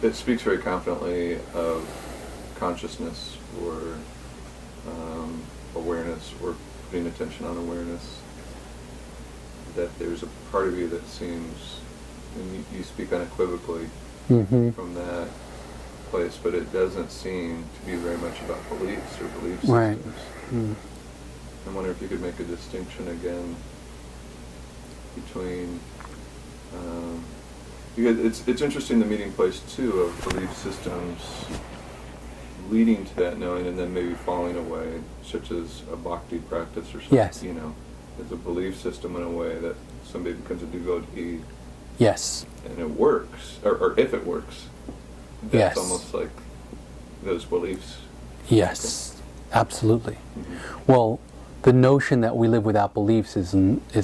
it speaks very confidently of consciousness or awareness, or putting attention on awareness, that there's a part of you that seems, and you speak unequivocally from that place, but it doesn't seem to be very much about beliefs or belief systems. Right. I wonder if you could make a distinction again between, because it's interesting, the meeting place too of belief systems leading to that knowing and then maybe falling away, such as a bhakti practice or something. Yes. You know, it's a belief system in a way that somebody becomes a devotee. Yes. And it works, or if it works, that's Yes. almost like those beliefs. Yes, absolutely. Well, the notion that we live without beliefs is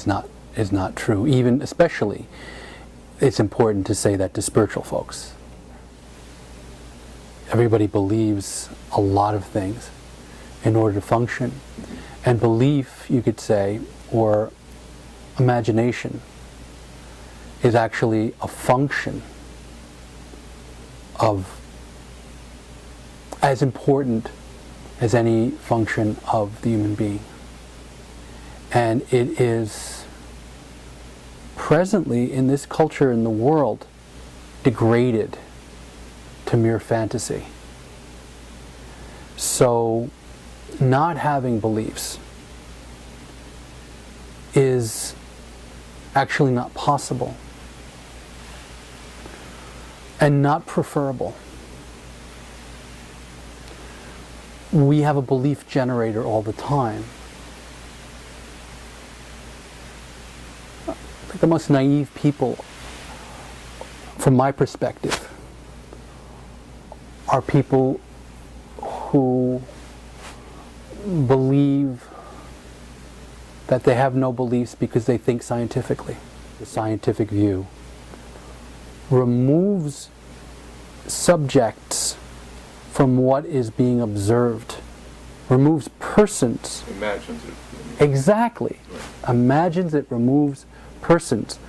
not true. Even, especially, it's important to say that to spiritual folks. Everybody believes a lot of things in order to function. And belief, you could say, or imagination, is actually a function of, as important as any function of the human being. And it is presently, in this culture, in the world, degraded to mere fantasy. So, not having beliefs is actually not possible and not preferable. We have a belief generator all the time. Like the most naive people, from my perspective, are people who believe that they have no beliefs because they think scientifically. The scientific view removes subjects from what is being observed, removes persons. Imagines it. Exactly. Right. Imagines it, removes persons.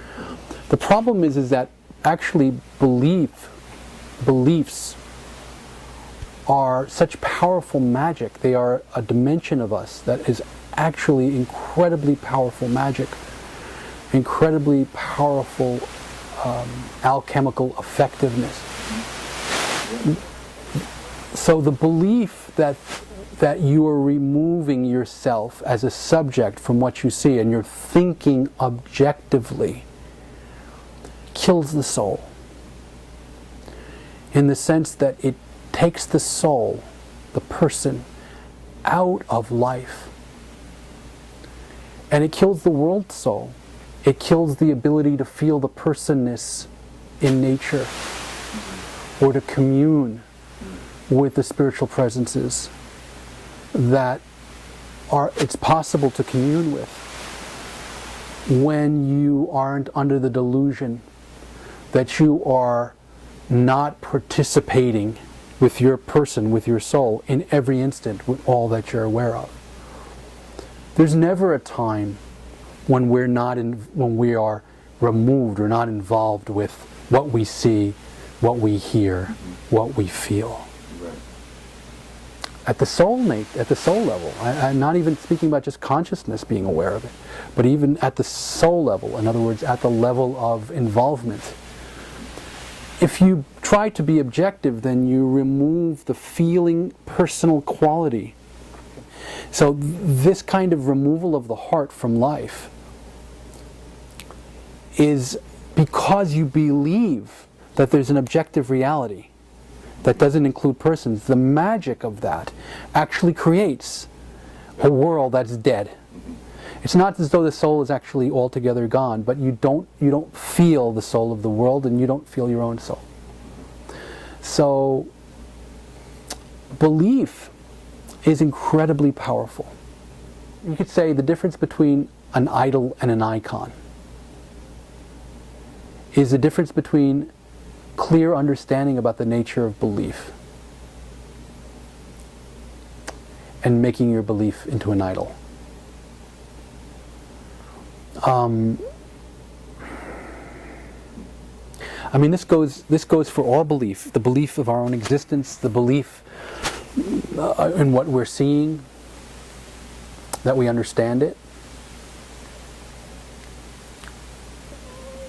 The problem is that actually beliefs are such powerful magic. They are a dimension of us that is actually incredibly powerful magic, incredibly powerful alchemical effectiveness. So the belief that you are removing yourself as a subject from what you see and you're thinking objectively kills the soul, in the sense that it takes the soul, the person, out of life. And it kills the world soul. It kills the ability to feel the personness in nature, or to commune with the spiritual presences that it's possible to commune with when you aren't under the delusion that you are not participating with your person, with your soul, in every instant with all that you're aware of. There's never a time when when we are removed or not involved with what we see, what we hear, what we feel. Right. At the soul level, I'm not even speaking about just consciousness being aware of it, but even at the soul level, in other words, at the level of involvement. If you try to be objective, then you remove the feeling, personal quality. So this kind of removal of the heart from life is because you believe that there's an objective reality that doesn't include persons. The magic of that actually creates a world that's dead. It's not as though the soul is actually altogether gone, but you don't feel the soul of the world, and you don't feel your own soul. So belief is incredibly powerful. You could say the difference between an idol and an icon is the difference between clear understanding about the nature of belief and making your belief into an idol. I mean, this goes for all belief, the belief of our own existence, the belief in what we're seeing, that we understand it.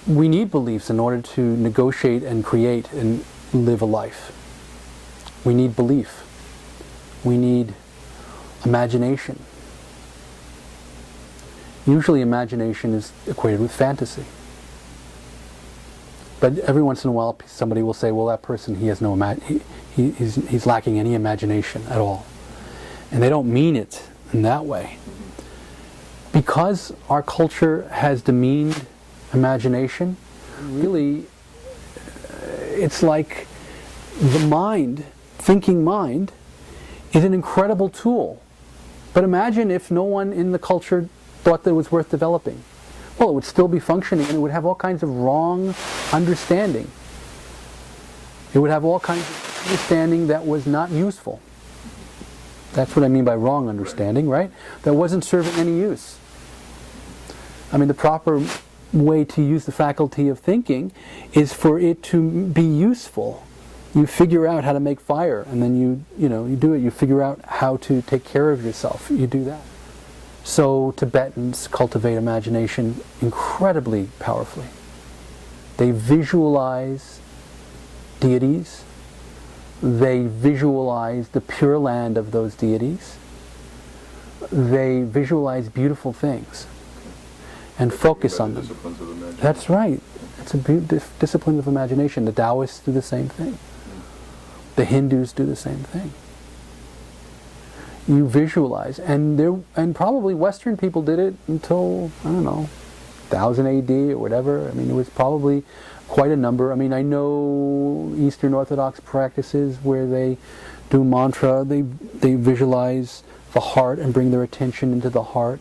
We need beliefs in order to negotiate and create and live a life. We need belief. We need imagination. Usually imagination is equated with fantasy. But every once in a while somebody will say, well, that person, he has no he's lacking any imagination at all. And they don't mean it in that way. Because our culture has demeaned imagination, really, it's like the mind, thinking mind, is an incredible tool. But imagine if no one in the culture thought that it was worth developing. Well, it would still be functioning, and it would have all kinds of wrong understanding. It would have all kinds of understanding that was not useful. That's what I mean by wrong understanding, right? That wasn't serving any use. I mean, the proper way to use the faculty of thinking is for it to be useful. You figure out how to make fire, and then you do it. You figure out how to take care of yourself. You do that. So Tibetans cultivate imagination incredibly powerfully. They visualize deities. They visualize the pure land of those deities. They visualize beautiful things and focus on them. Disciplines of imagination. That's right. It's a discipline of imagination. The Taoists do the same thing. The Hindus do the same thing. You visualize, and probably Western people did it until, I don't know, 1000 AD or whatever. I mean, it was probably quite a number. I mean, I know Eastern Orthodox practices where they do mantra, they visualize the heart and bring their attention into the heart.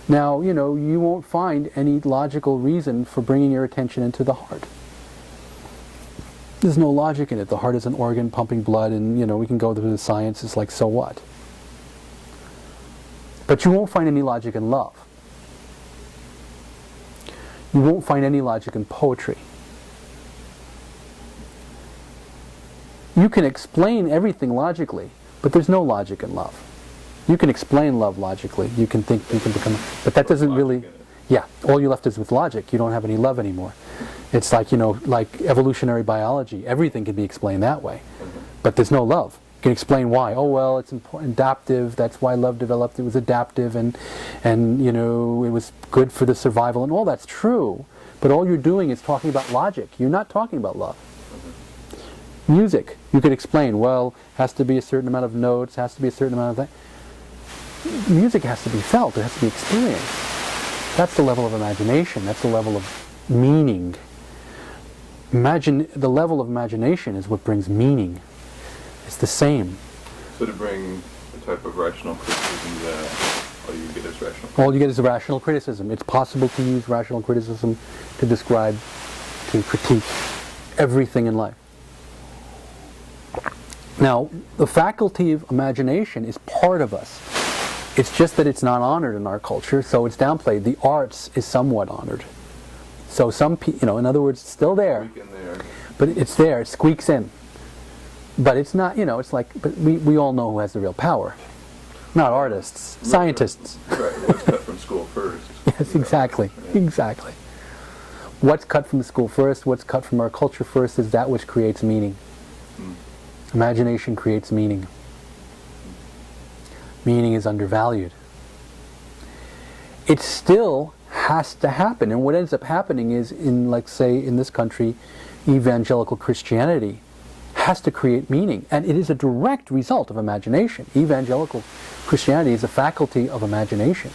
Now, you won't find any logical reason for bringing your attention into the heart. There's no logic in it. The heart is an organ pumping blood, and we can go through the science. It's like, so what? But you won't find any logic in love. You won't find any logic in poetry. You can explain everything logically, but there's no logic in love. You can explain love logically. You can think, you can become, but that doesn't really, yeah, all you're left is with logic. You don't have any love anymore. It's like, like evolutionary biology. Everything can be explained that way, but there's no love. You can explain why. Oh, well, it's adaptive. That's why love developed. It was adaptive, and it was good for the survival, and all that's true. But all you're doing is talking about logic. You're not talking about love. Music, you could explain. Well, has to be a certain amount of notes. Has to be a certain amount of that. Music has to be felt. It has to be experienced. That's the level of imagination. That's the level of meaning. The level of imagination is what brings meaning. It's the same. So to bring a type of rational criticism that all you get is rational criticism. All you get is rational criticism. It's possible to use rational criticism to describe, to critique everything in life. Now, the faculty of imagination is part of us. It's just that it's not honored in our culture, so it's downplayed. The arts is somewhat honored. So some people, in other words, it's still there, but it's there, it squeaks in. But it's not, it's like, but we all know who has the real power. Not artists, scientists. Right, what's cut from school first. Yes, exactly, exactly. What's cut from the school first, what's cut from our culture first is that which creates meaning. Imagination creates meaning. Meaning is undervalued. It still has to happen, and what ends up happening is, say, in this country, evangelical Christianity has to create meaning, and it is a direct result of imagination. Evangelical Christianity is a faculty of imagination,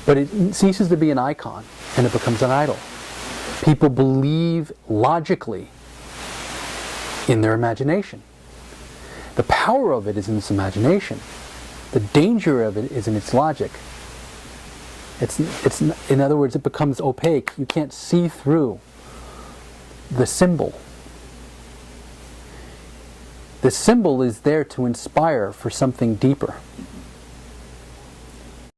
but it ceases to be an icon and it becomes an idol. People believe logically in their imagination. The power of it is in its imagination. The danger of it is in its logic. In other words, it becomes opaque. You can't see through the symbol. The symbol is there to inspire for something deeper.